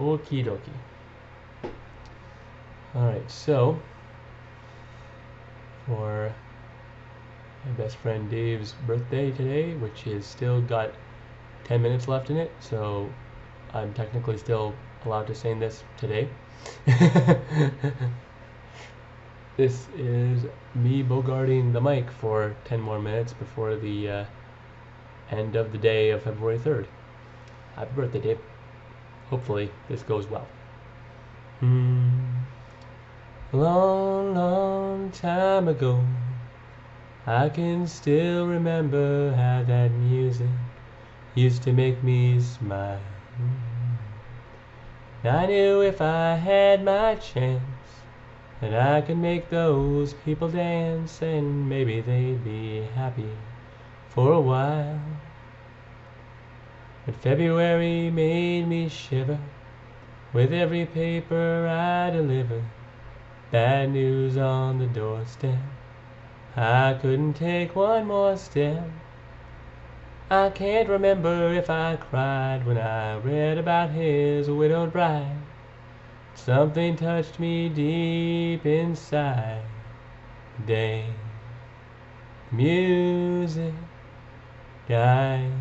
Okie dokie. Alright, so for my best friend Dave's birthday today, which is still got 10 minutes left in it, so I'm technically still allowed to sing this today. This is me bogarting the mic for 10 more minutes before the end of the day of February 3rd. Happy birthday, Dave. Hopefully this goes well. Long, long time ago, I can still remember how that music used to make me smile. And I knew if I had my chance that I could make those people dance, and maybe they'd be happy for a while. But February made me shiver with every paper I delivered. Bad news on the doorstep, I couldn't take one more step. I can't remember if I cried when I read about his widowed bride. Something touched me deep inside the day music died.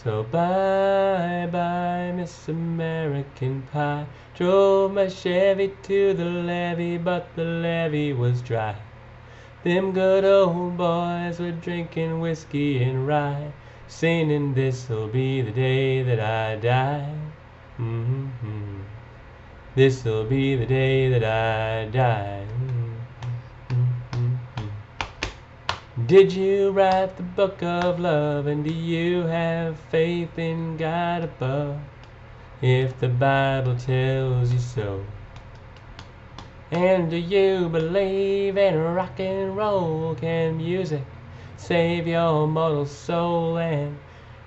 So bye-bye, Miss American Pie. Drove my Chevy to the levee, but the levee was dry. Them good old boys were drinking whiskey and rye, singing, this'll be the day that I die. This'll be the day that I die. Did you write the book of love, and do you have faith in God above? If the Bible tells you so. And do you believe in rock and roll? Can music save your mortal soul? And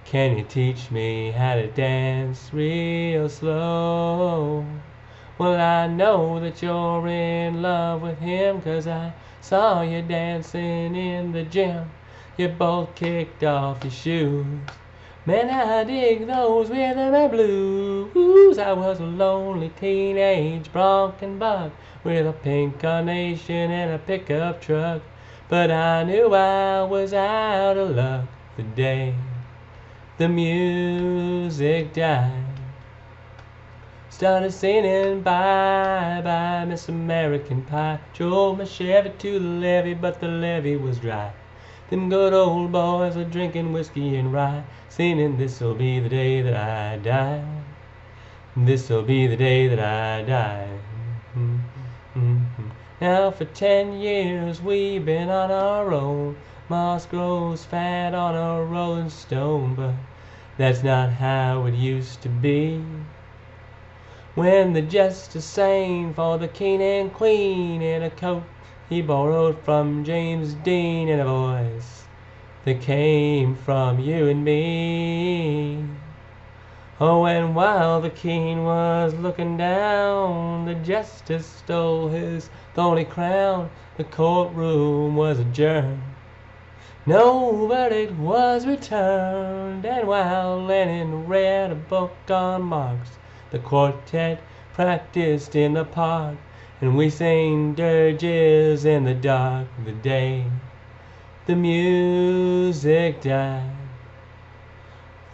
can you teach me how to dance real slow? Well, I know that you're in love with him, 'cause I saw you dancing in the gym. You both kicked off your shoes. Man, I dig those rhythm and blues. I was a lonely teenage bronc buck with a pink carnation and a pickup truck. But I knew I was out of luck the day the music died. Started singing bye-bye, Miss American Pie. Drove my Chevy to the levee, but the levee was dry. Them good old boys were drinking whiskey and rye, singing, this'll be the day that I die. This'll be the day that I die. Now for 10 years we've been on our own. Moss grows fat on a rolling stone, but that's not how it used to be. When the jester sang for the king and queen in a coat he borrowed from James Dean, and a voice that came from you and me. Oh, and while the king was looking down, the jester stole his thorny crown. The courtroom was adjourned, no verdict was returned, and while Lenin read a book on Marx, the quartet practiced in the park, and we sang dirges in the dark the day the music died.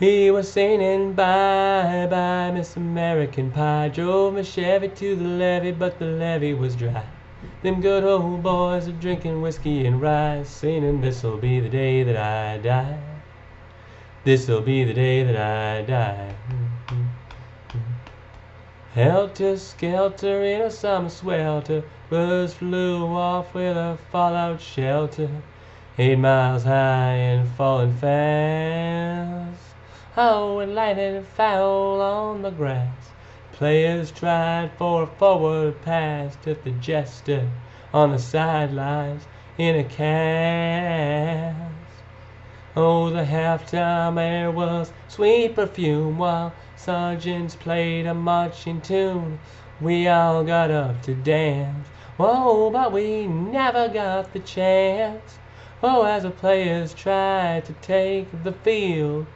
We were singing bye-bye, Miss American Pie. Drove my Chevy to the levee, but the levee was dry. Them good old boys are drinking whiskey and rye, singing, this'll be the day that I die. This'll be the day that I die. Helter-skelter in a summer swelter, birds flew off with a fallout shelter, 8 miles high and falling fast. Oh, and lightning fell on the grass. Players tried for a forward pass, took the jester on the sidelines in a cast. Oh, the halftime air was sweet perfume, while sergeants played a marching tune. We all got up to dance, whoa, but we never got the chance. Oh, as the players tried to take the field,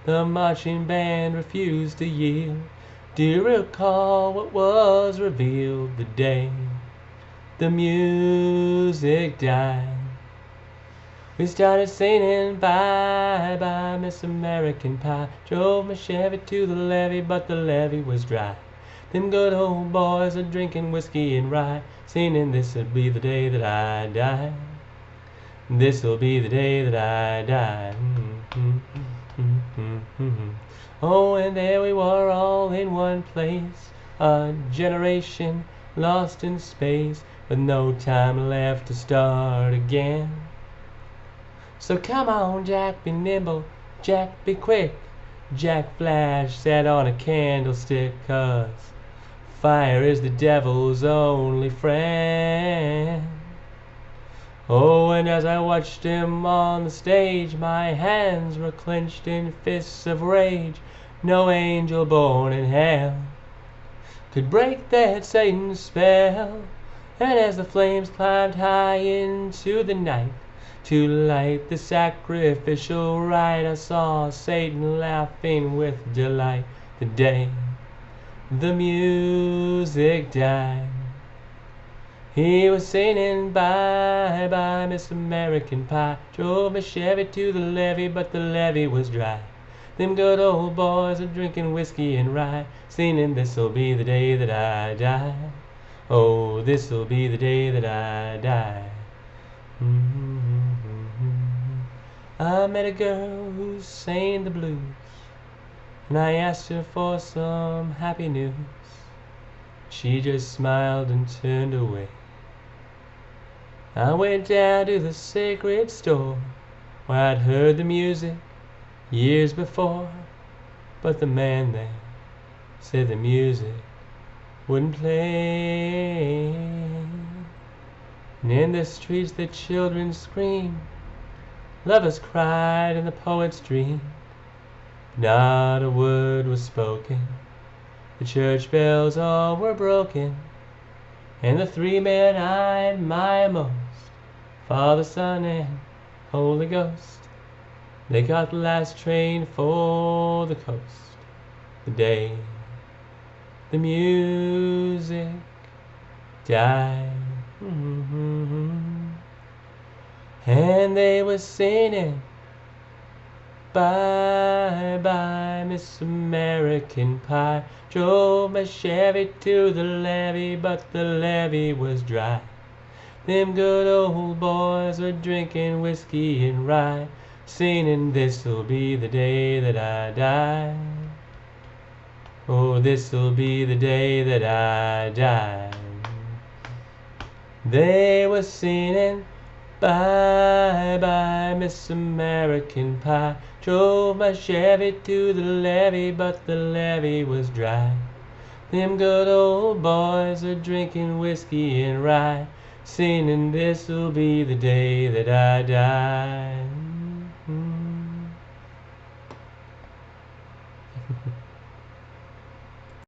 The marching band refused to yield. Do you recall what was revealed the day the music died? We started singing bye bye Miss American Pie. Drove my Chevy to the levee, but the levee was dry. Them good old boys are drinking whiskey and rye, singing this'll be the day that I die. This'll be the day that I die. Oh, and there we were all in one place, a generation lost in space, with no time left to start again. So come on, Jack, be nimble, Jack, be quick. Jack Flash sat on a candlestick, 'cause fire is the devil's only friend. Oh, and as I watched him on the stage, my hands were clenched in fists of rage. No angel born in hell could break that Satan's spell. And as the flames climbed high into the night to light the sacrificial rite, I saw Satan laughing with delight the day the music died. He was singing bye bye Miss American Pie. Drove my Chevy to the levee, but the levee was dry. Them good old boys are drinking whiskey and rye, singing this'll be the day that I die. Oh, this'll be the day that I die. I met a girl who sang the blues, and I asked her for some happy news. She just smiled and turned away. I went down to the sacred store where I'd heard the music years before, but the man there said the music wouldn't play. And in the streets the children screamed, lovers cried, and the poets dreamed. Not a word was spoken. The church bells all were broken, and the three men I admire most, Father, Son, and Holy Ghost, they got the last train for the coast the day the music died. And they were singing bye bye Miss American Pie. Drove my Chevy to the levee, but the levee was dry. Them good old boys were drinking whiskey and rye, singing this'll be the day that I die. Oh, this'll be the day that I die. They were singing bye bye Miss American Pie. Drove my Chevy to the levee, but the levee was dry. Them good old boys are drinking whiskey and rye, singing this'll be the day that I die.